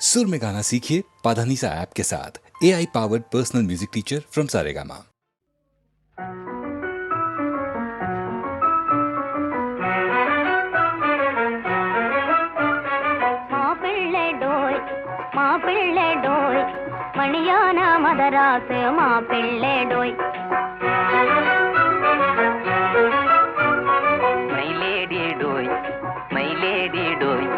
सुर में गाना सीखिए पाधानीसा ऐप के साथ। AI powered personal music teacher from Saregama. மாப்பிள்ளை டோய் மணியான மதராசு மாப்பிள்ளை டோய் மைலேடி டோய்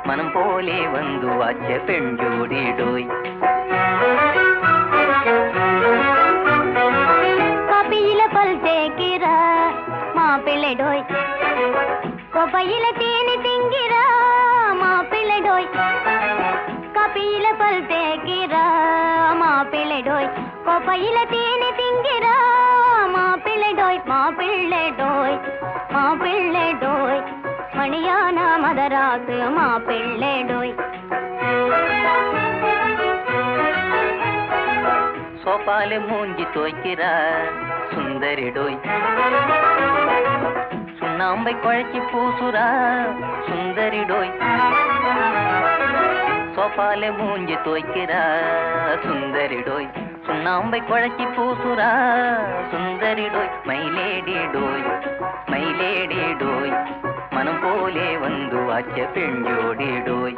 மனம் போலே வந்து வாச்ச பெண் ஜோடி டோய் காப்பியில பல் தேக்கிற மாப்பிள்ளை டோய் கொப்பையில தேனி திங்கிற மாப்பிள்ளை டோய் காப்பியில பல் தேக்கிற மாப்பிள்ளை டோய் கொப்பையில தேனி திங்கிற மாப்பிள்ளை டோய் மாப்பிள்ளை டோய் மாப்பிள்ளை டோய் மணியான மதராசு மாப்பிள்ளை டோய் சோப்பால மூஞ்சி துவைக்கிற சுந்தரி டோய் சுண்ணாம்பை குழைச்சி பூசுறா சுந்தரி டோய் சோப்பால மூஞ்சி துவைக்கிற சுந்தரி டோய் சுண்ணாம்பை குழைச்சி பூசுறா சுந்தரி டோய் மைலேடி டோய் மனம் போலே வந்து வாச்ச பெண் ஜோடி டோய்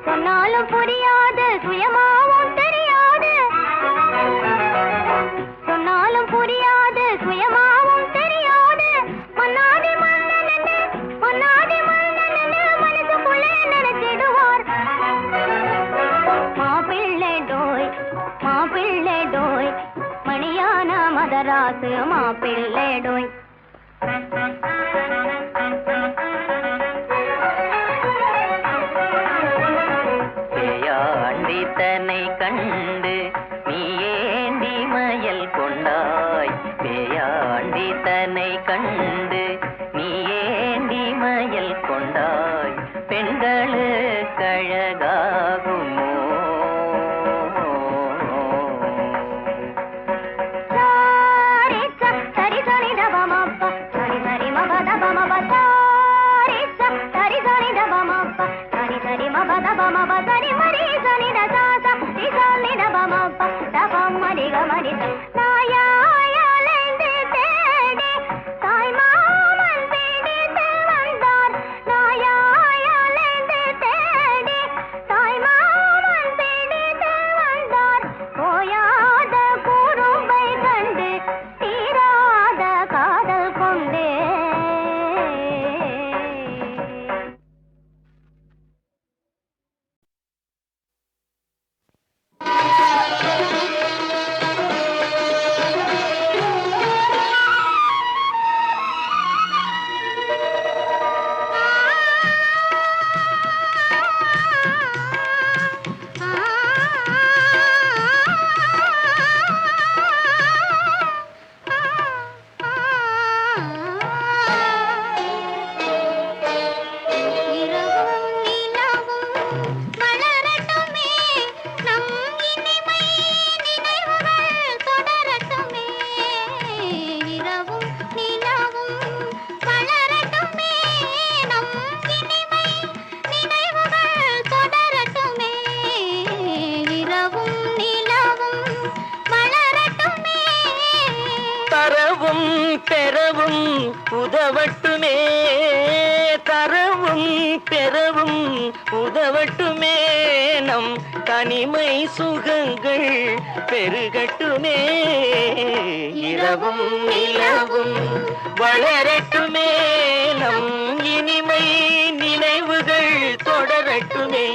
சொன்னாலும் புரியாது சுயமாவும் தெரியாது சொன்னாலும் புரியாது சுயமாவும் தெரியாது மன்னாதி மன்னனே மனசுக்குள்ளே நினைச்சிடுவார் மாப்பிள்ளை டோய் மணியான மதராசு மாப்பிள்ளை டோய் பேயாண்டி தன்னை கண்டு நீ ஏண்டி மயல் கொண்டாய் பேயாண்டி தன்னை கண்டு நீ ஏண்டி மயல் கொண்டாய் பெண்களுக்கு அழகாகுமோ பெறவும் உதவட்டுமே தரவும் பெறவும் உதவட்டுமே நம் தனிமை சுகங்கள் பெருகட்டுமே இரவும் நிலவும் வளரட்டுமே நம் இனிமை நினைவுகள் தொடரட்டுமே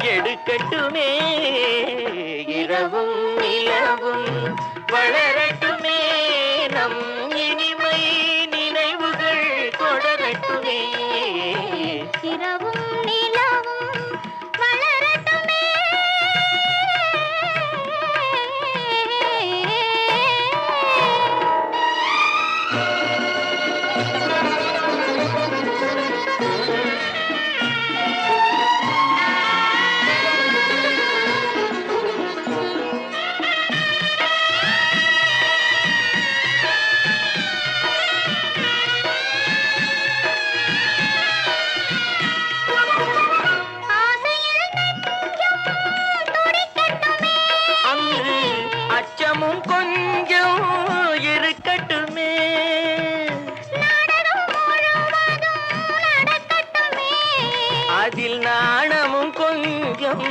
எடுக்கட்டுமே இரவும் நிலவும் வளரட்டுமே நம் இனிமை நினைவுகள் தொடரட்டுமே இரவும் நிலவும் வளரட்டுமே அங்கு அச்சமும் கொஞ்சம் இருக்கட்டுமே அதில் நாணமும் கொஞ்சம்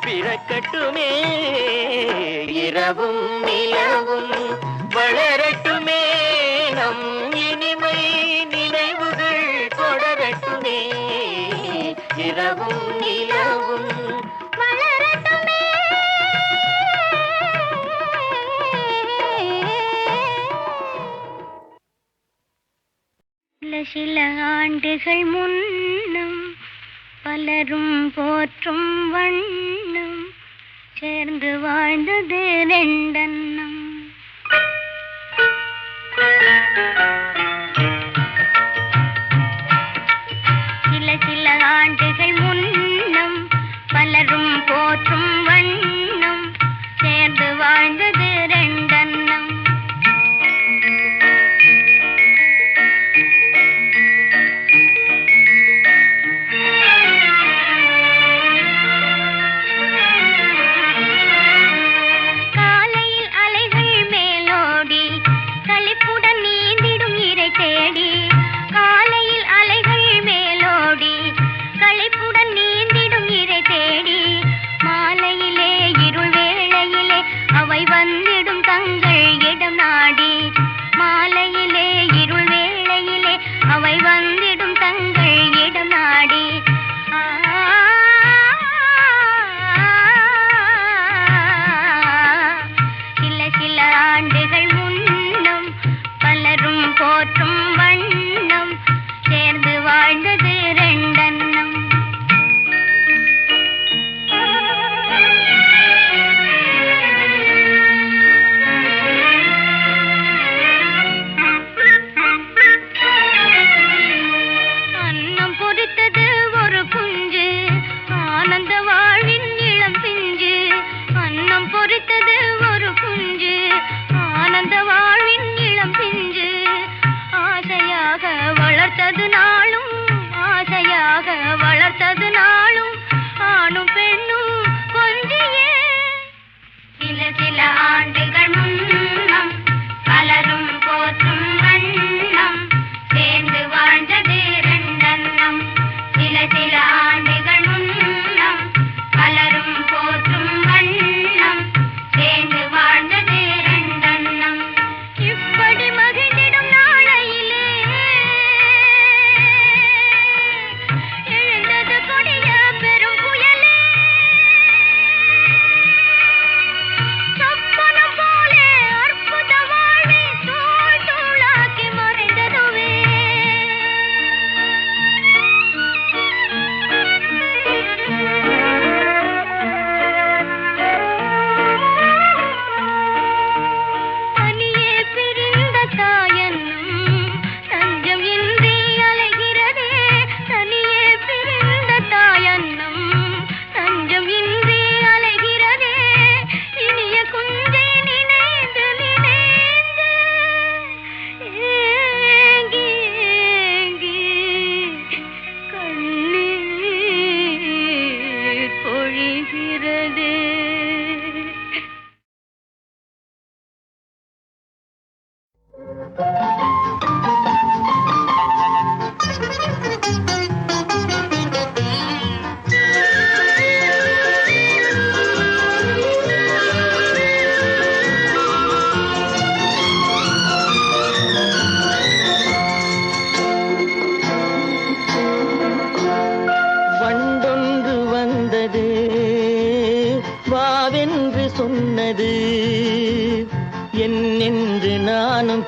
பிறக்கட்டுமே இரவும் நிலவும் வளரட்டுமே நம் இனிமை நினைவுகள் தொடரட்டுமே இரவும் நிலவும் வளரட்டுமே சில ஆண்டுகள் முன்னம் பலரும் போற்றும் வண்ணம் சேர்ந்து வாழ்ந்தது ரெண்டன்னம் சில ஆண்டுகள் முன்னம் பலரும் போற்றும் வண்ணம் சேர்ந்து வாழ்ந்தது ரெண்டன்னம் காலையில் அலைகள்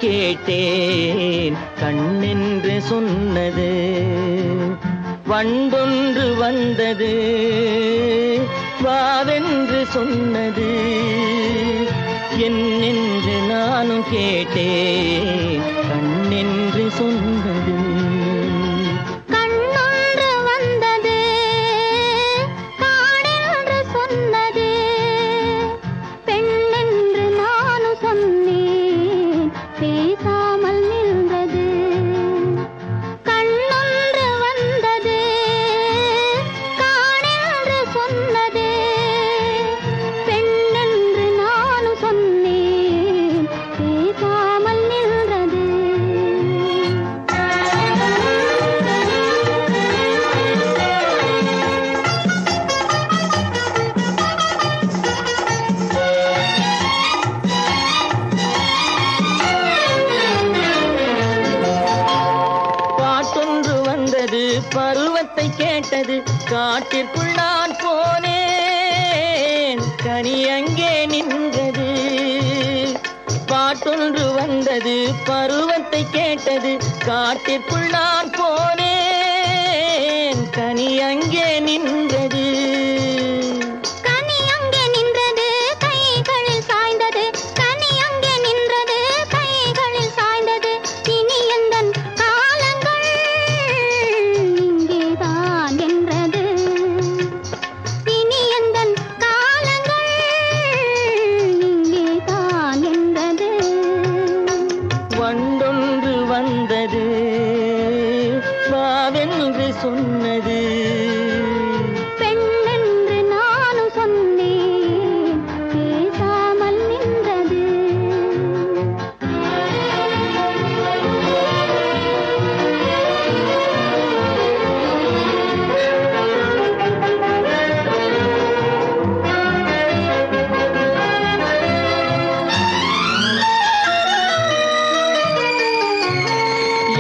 கேட்டேன் கண்ணென்று சொன்னது. வண்டொன்று வந்தது வாவென்று சொன்னது. என்னென்று நானும் கேட்டேன் கண்ணென்று சொன்னது. கண்ணொன்று வந்தது காடென்று சொன்னது. பெண்ணென்று நானும் சொன்னேன் பேசாமல் நின்றது. கண்ணொன்று வந்தது காடென்று சொன்னது. பெண்ணென்று நானும் சொன்னேன் பேசாமல் நின்றது. பாட்டொன்று வந்தது பருவத்தை கேட்டது. காட்டிற்குள் நான் போனேன் கனி அங்கே நின்றது. பாட்டொன்று வந்தது பருவத்தை கேட்டது. காட்டிற்குள் நான் போனேன் கனி அங்கே நின்றது. கனி அங்கே நின்றது கைகளில் சாய்ந்தது. கனி அங்கே நின்றது கைகளில் சாய்ந்தது. இனி எந்தன் காலங்கள் இங்கேதான் என்றது. இனி எந்தன் காலங்கள் இங்கேதான் என்றது. வண்டொன்று வந்தது வாவென்று சொன்னது. பெண்ணென்று நானும் சொன்னேன் பேசாமல் நின்றது.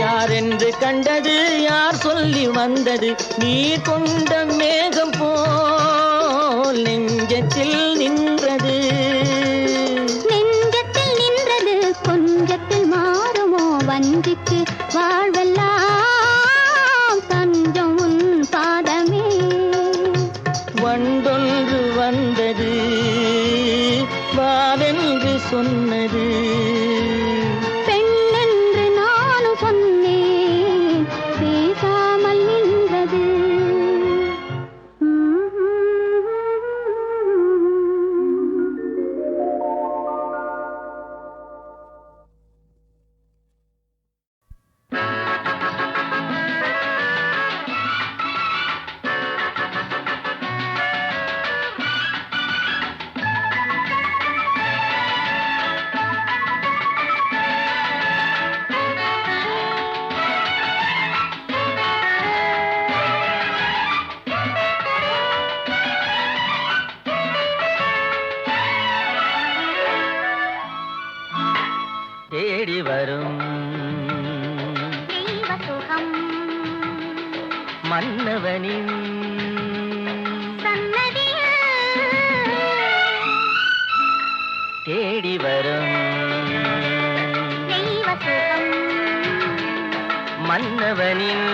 யாரென்று கண்டது யார் சொல்லி வந்தது. நீர் கொண்ட மேகம் போல் நெஞ்சத்தில் நின்றது. நெஞ்சத்தில் நின்றது கொஞ்சத்தில் மாறுமோ வஞ்சிக்கு வாழ்வெல்லாம் தஞ்சம் உன் பாதமே. வண்டொன்று வந்தது வாவென்று சொன்னது. பெண்ணென்று நானும் சொன்னேன் பேசாமல் நின்றது. தேடி வரும் தெய்வ சுகம் மன்னவனின் சன்னதியில் தேடி வரும் தெய்வ சுகம் மன்னவனின்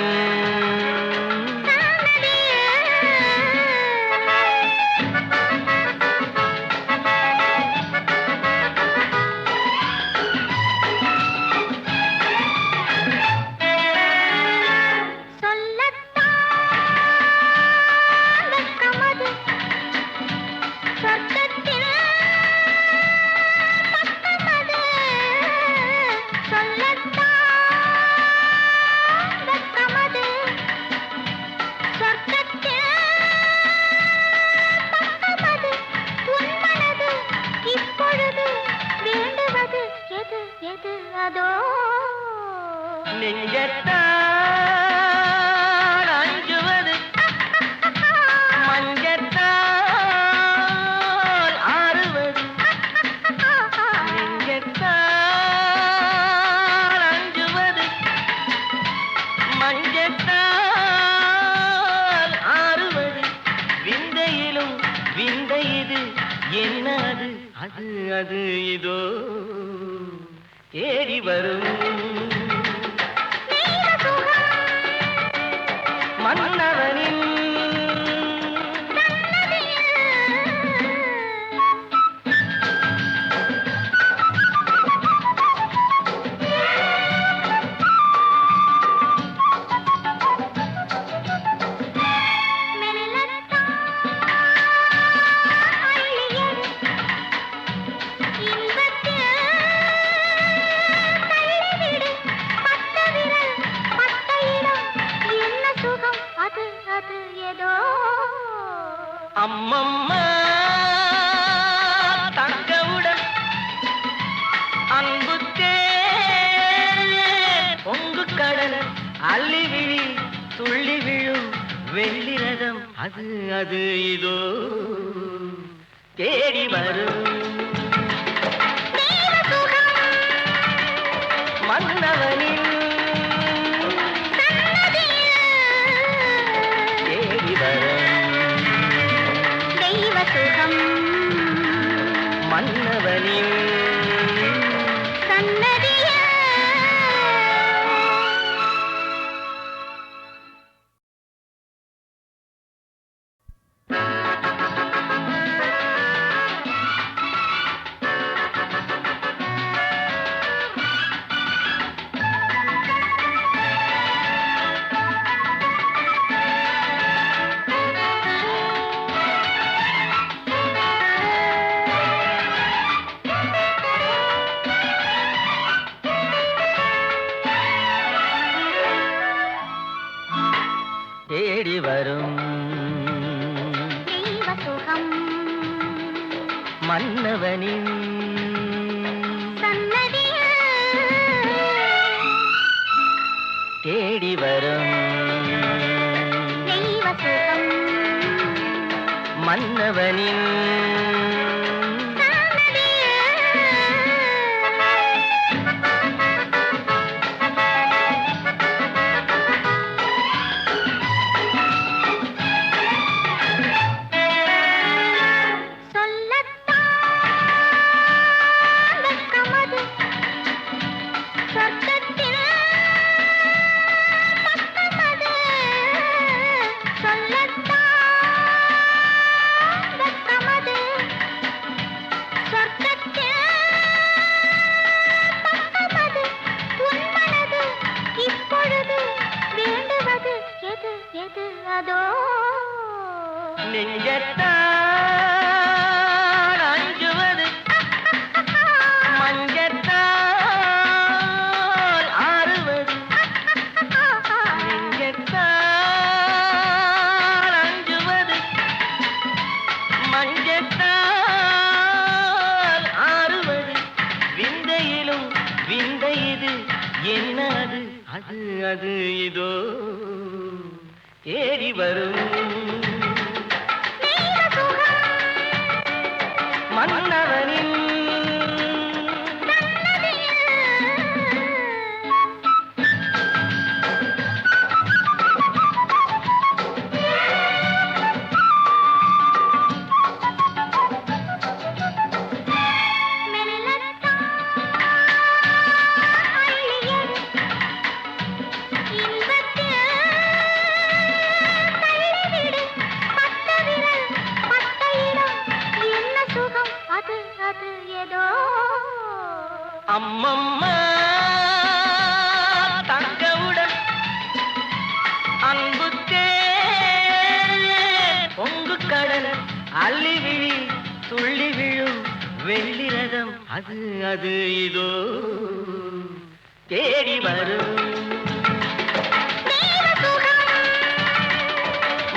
நெஞ்சத்தான் அஞ்சுவது மஞ்சத்தால் ஆறுவது. நெஞ்சத்தால் அஞ்சுவது மஞ்சத்தால் ஆறுவது. விந்தையிலும் விந்தை இது என்ன அது அது அது இதோ தேடி வரும் மன்னவனின் அம்மம்மா தங்கவுடன் அன்புக்கே பொங்கு கடல் அள்ளி விழி துள்ளி விழும் வெள்ளி ரதம் அது அது இதோ தேடி வரும் மன்னவனின் தேடி வரும் மன்னவனின் தேடி வரும் மன்னவனின் தேடி வரும் மன்னவனின் நெஞ்சத்தான் அஞ்சுவது மஞ்சத்தால் ஆறுவது நெஞ்சத்தால் அஞ்சுவது மஞ்சத்தால் ஆறுவது விந்தையிலும் விந்தை இது என்ன அது அது அது இதோ தேடி வரும் மன்னவனின் அம்மம்மா தங்கவுடன் அன்புக்கே பொங்கு கடல் அள்ளி விழி துள்ளி விழும் வெள்ளி ரதம் அது அது இதோ தேடி வரும்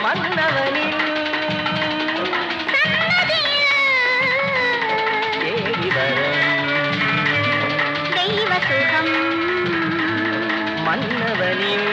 மன்னவனின் தேடி வரும் மன்னவனின்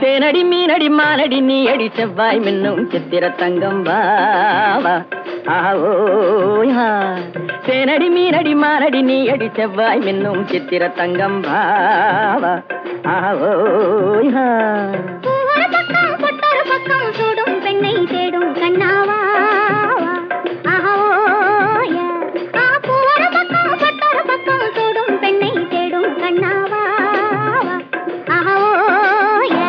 தேனடி மீனடி மானடி நீ அடி செவ்வாய் மின்னும் சித்திர தங்கம் வாவா ஆவோயா. தேனடி மீனடி மானடி நீ அடி செவ்வாய் மின்னும் சித்திர தங்கம் வாவா ஆவோயா. பூவொரு பக்கம் பொட்டொரு பக்கம் சூடும் பெண்ணை தேடும் கண்ணாவா ஆஹோயா. பூவொரு பக்கம் பொட்டொரு பக்கம் சூடும் பெண்ணை தேடும் கண்ணாவா ஆஹோயா.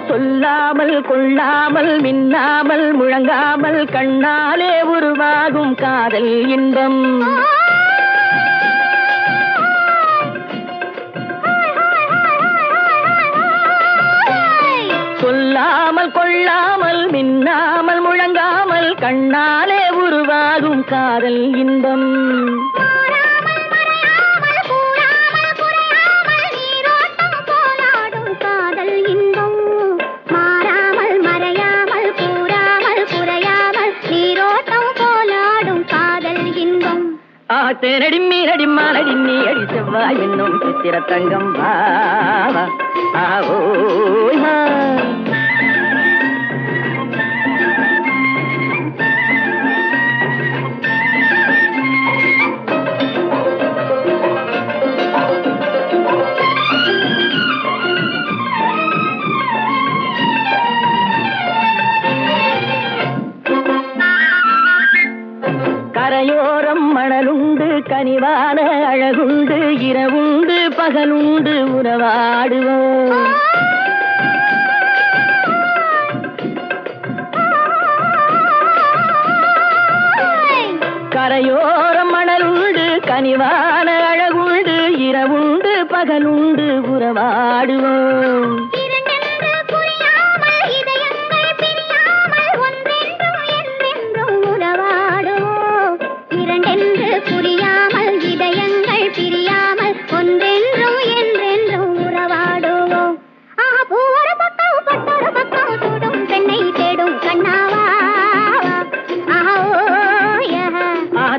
சொல்லாமல் கொள்ளாமல் மின்னாமல் முழங்காமல் கண்ணாலே உருவாகும் காதல் இன்பம். சொல்லாமல் கொள்ளாமல் மின்னாமல் முழங்காமல் கண்ணாலே உருவாகும் காதல் இன்பம். தேனடி மீனடி மானடி நீ அடி செவ்வாய் என்னும் சித்திர தங்கம் வாவா ஆவோயா. கரையோரம் மணலுண்டு கனிவான அழகுண்டு இரவுண்டு பகலுண்டு உறவாடுவோம். கரையோரம் மணலுண்டு கனிவான அழகுண்டு இரவுண்டு பகலுண்டு உறவாடுவோம். புரியாமல் இதயங்கள் பிரியாமல் ஒன்றென்றும் என்றென்றும் உறவாடுவோம். பூவொரு பக்கம் பொட்டொரு பக்கம் சூடும் பெண்ணை தேடும் கண்ணாவா ஆஹோயா.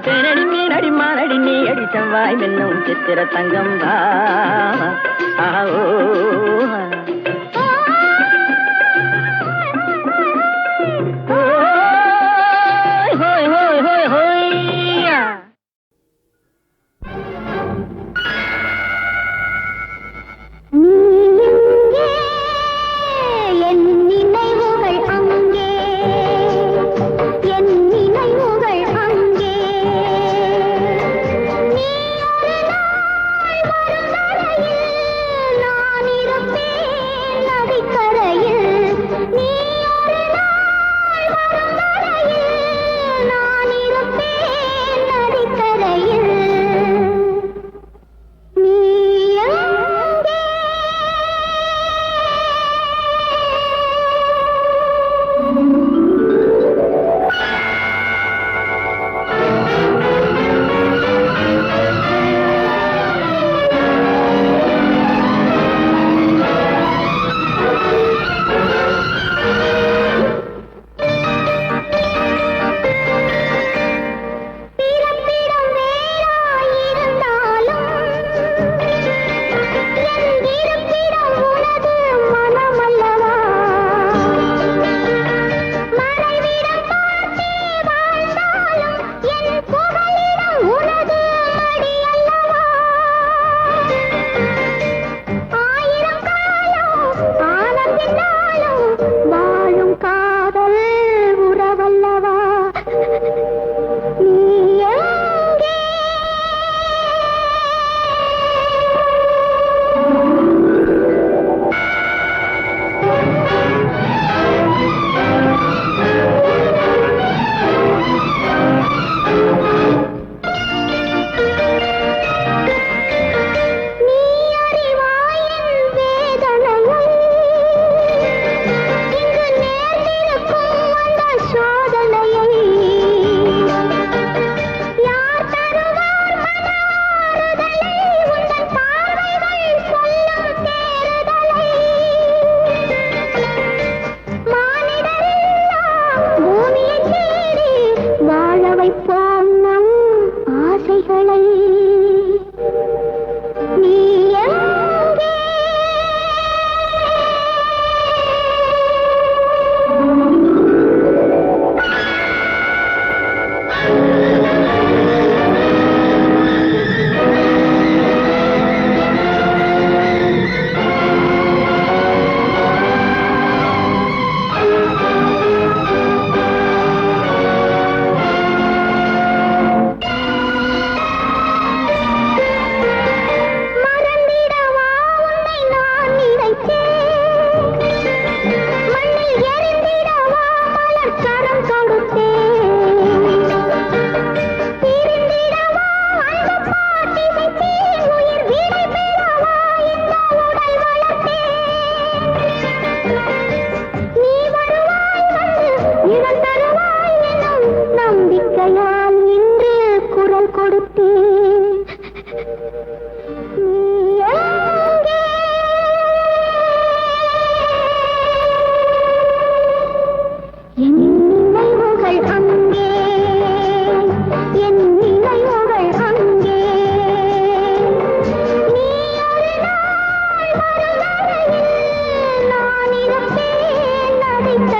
தேனடி மீனடி மானடி நீ அடி செவ்வாய் மின்னும் சித்திர தங்கம் வாவா ஆவோயா. நான் இருப்பேன்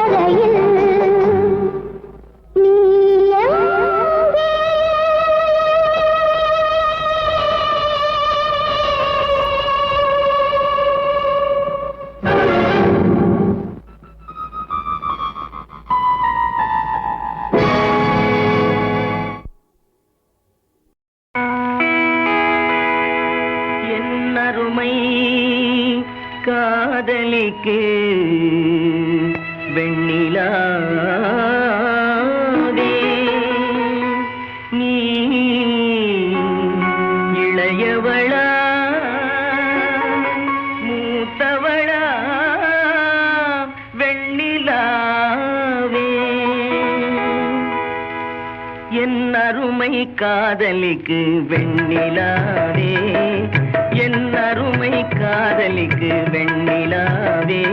வரையில் நீ எங்கே? என்னருமை காதலிக்கு வெண்ணிலாவே நீ இளையவளா மூத்தவளா வெண்ணிலாவே என் அருமை காதலிக்கு வெண்ணிலாவே என் அருமை காதலிக்கு வெண்ணிலாவே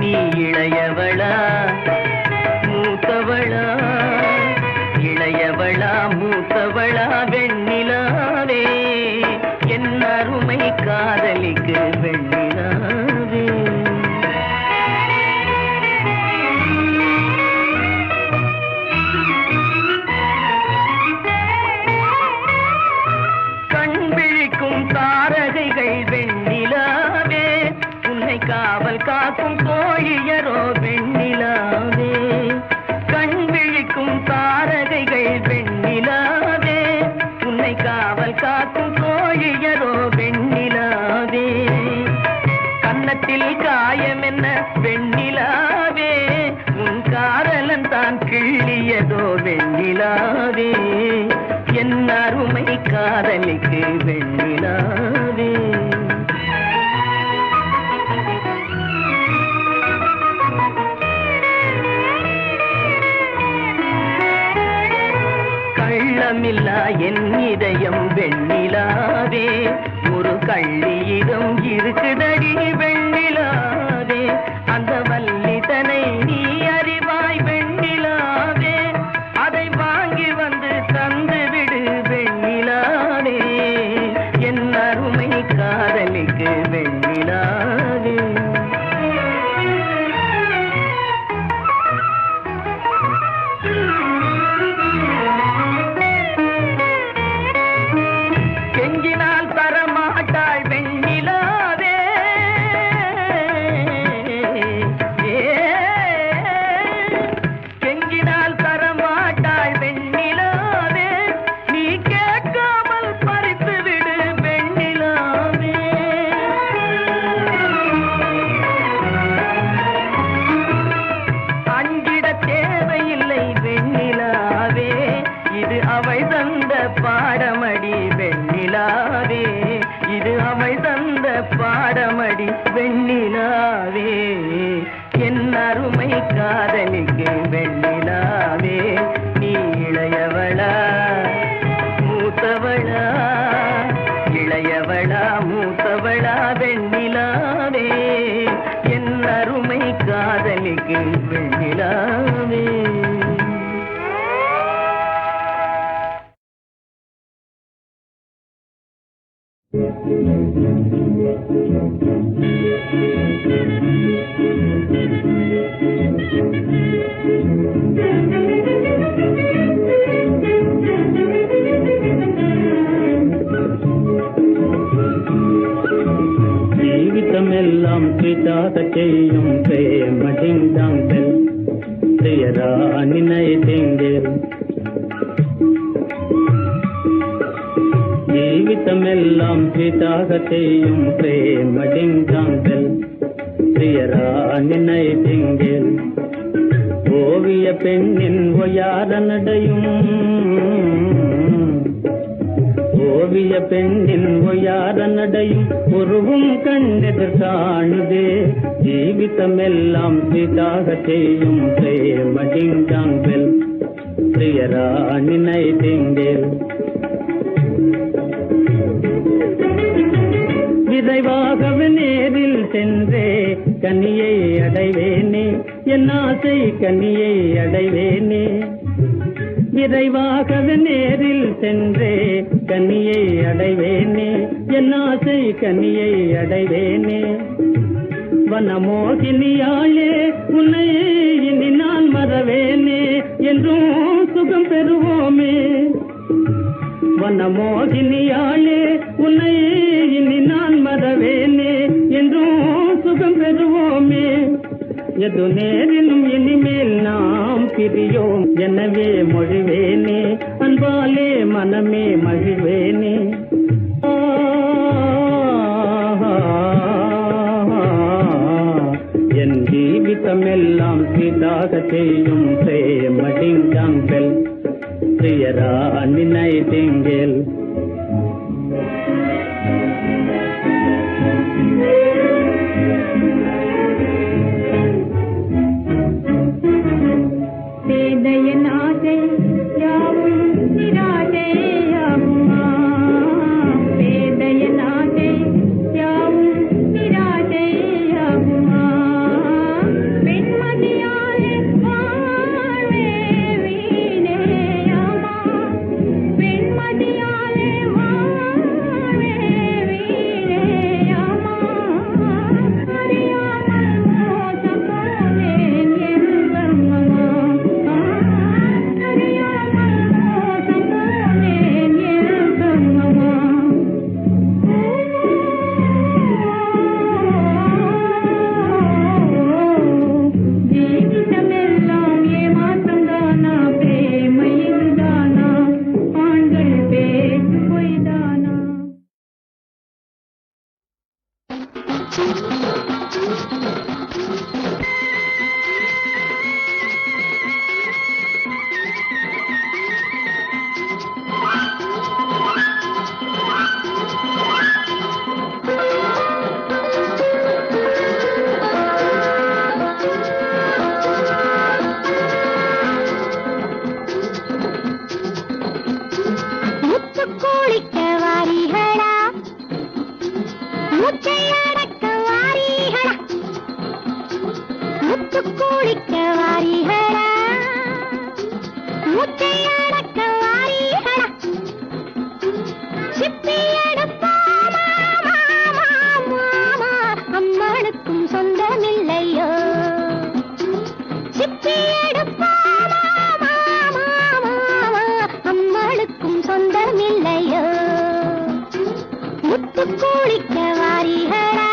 நீ இளையவளா மூத்தவளா இளையவளா மூத்தவளா வெண்ணிலாவே என் அருமை காதலிக்கு வெண்ணிலாவே தாரகைகள் வெண்ணிலாவே உன்னை காவல் காக்கும் கோழியரோ வெண்ணிலாவே கண் விழிக்கும் தாரகைகள் வெண்ணிலாவே உன்னை காவல் காக்கும் கோழியரோ வெண்ணிலாவே கன்னத்தில் காயம் என்ன வெண்ணிலாவே உன் காதலன் தான் கிள்ளியதோ வெண்ணிலாவே என் அருமை காதலிக்கு வெண்ணிலாவே கள்ளமில்லா என் இதயம் வெண்ணிலாவே ஒரு கள்ளியிடம் இருக்குதடி வெண்ணிலாவே அந்த வல்லிதனை நீ அறிவாய் வெண்ணிலாவே அதை வாங்கி வந்து தந்து விடு வெண்ணிலாவே என் அருமை காதலிக்கு வெண்ணிலாவே கெஞ்சினால் தரமாட்டாள் வெண்ணிலாவே கெஞ்சினால் தரமாட்டாள் வெண்ணிலாவே நீ கேட்காமல் பறித்து விடு வெண்ணிலாவே அஞ்சிட தேவையில்லை வெண்ணிலாவே இது அவள் தந்த பாடமடி வெண்ணிலாவே இது அவள் தந்த பாடமடி வெண்ணிலாவே என் அருமை காதலிக்கு வெண்ணிலாவே நீ இளையவளா மூத்தவளா இளையவளா மூத்தவளா வெண்ணிலாவே என் அருமை காதலிக்கு வெண்ணிலாவே జీవితమెల్లాం స్వీటాత చేయం ప్రేమ డింగ్ డాంగ్ బెల్ ప్రియరాని నైటింగేల్ జీవితమెల్లాం స్వీటాత చేయం ప్రేమ డింగ్ డాంగ్ బెల్ ప్రియరాని నైటింగేల్ ஓவிய பெண்ணின் ஒயார நடையும் ஓவிய பெண்ணின் ஒயார நடையும் உருவும் கண்டெதிர் காணுதே ஜீவிதமெல்லாம் ஸ்வீட்டாக செய்யும் பிரேம டிங் டாங் பெல் பிரியராணி நைட்டிங்கேல் விரைவாகவே நேரில் சென்றே கனியை அடைவேனே என் ஆசை கனியை அடைவேனே விரைவாகவே நேரில் சென்றே கனியை அடைவேனே என் ஆசை கனியை அடைவேனே வனமோகினியாளே உன்னை இனி நான் மறவேனே என்றும் சுகம் பெறுவோமே. வனமோகினியாளே உன்னை இனி நான் மறவேனே என்றும் சுகம் பெறுவோமே. எது நேரினும் இனிமேல் நாம் பிரியோம் எனவே மொழிவேனே அன்பாலே மனமே மகிழ்வேனே. என் ஜீவிதமெல்லாம் சீதாக செய்யும் பிரேமடிங்காம்பெல் பிரியராணி நைட்டிங்கேல். பேதையன் ஆசை யாவும் நிராசையாகுமா? பேதையன் ஆசை யாவும் நிராசையாகுமா? பெண்மதியாலே வாழ்வே வீணேயாமா? பெண்மதியாலே வாழ்வே வீணேயாமா? அறியாமல் மோசம் போனேன் என் கர்மமா? அறியாமல் மோசம் போனேன் என் கர்மமா? ஜீவிதமெல்லாம் ஏமாற்றம்தானா? பிரேமை இதுதானா? ஆண்கள் பேச்சு பொய்தானா? முத்துக்குளிக்க வாரிகளா? முச்சை அடக்க வாரிகளா? முத்துக்குளிக்க வாரிகளா? முச்சை அடக்க வாரிகளா? சிப்பி எடுப்போமா மாமா மாமா அம்மனுக்கும் சொந்தமில்லையோ? சிப்பி எடுப்போமா மாமா மாமா அம்மனுக்கும் சொந்தமில்லையோ? முத்துக்குளிக்க வாரிகளா?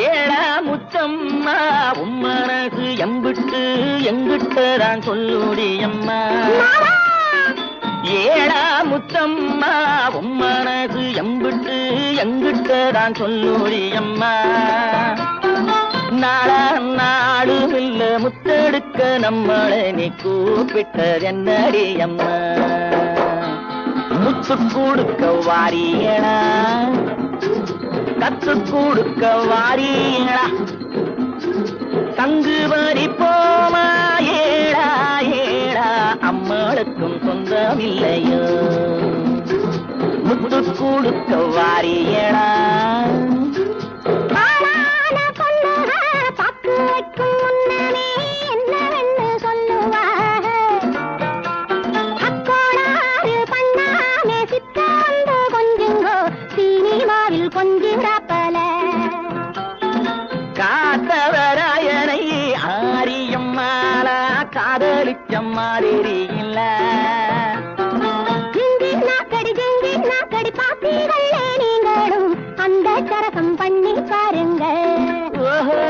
ஏழா முத்தம்மா உம்மனது எம்பிட்டு எங்கிட்டதான் சொல்லுடி அம்மா. ஏழா முத்தம்மா உம்மனது எம்பிட்டு எங்கிட்டதான் சொல்லுடி அம்மா. நாளா நாடும் இல்ல முத்தெடுக்க நம்மளை நீ கூப்பிட்டது என்னடி அம்மா. முத்து கொடுக்க வாரியடா, கத்து கொடுக்க வாரியடா, தங்கு வரி போமா ஏடா ஏடா அம்மாளுக்கும் சொந்தமில்லையோ? முத்து கொடுக்க வாரியடா. ஆளான பொண்ணுக பாக்கு வைக்கும் முன்னமே என்னவென்று சொல்லுவாக. அக்கோளாறு பண்ணாமே சித்தாந்து கொஞ்சுங்கோ சினிமாவில் கொஞ்சிடாப்பல. காத்தவராயனை ஆரியம்மாளா காதலிச்ச மாதிரி இல்ல. ஜிங்கி நாக்கடி பாத்தீர்களே நீங்களும் அந்த சரகம் பண்ணி பாருங்க. ஓஹோ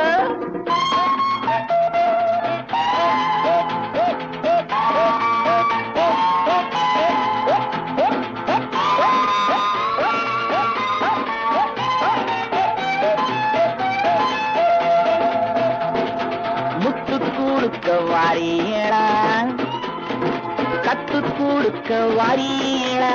முத்து கொடுக்க வாரியடா, கத்து கொடுக்க வாரியடா,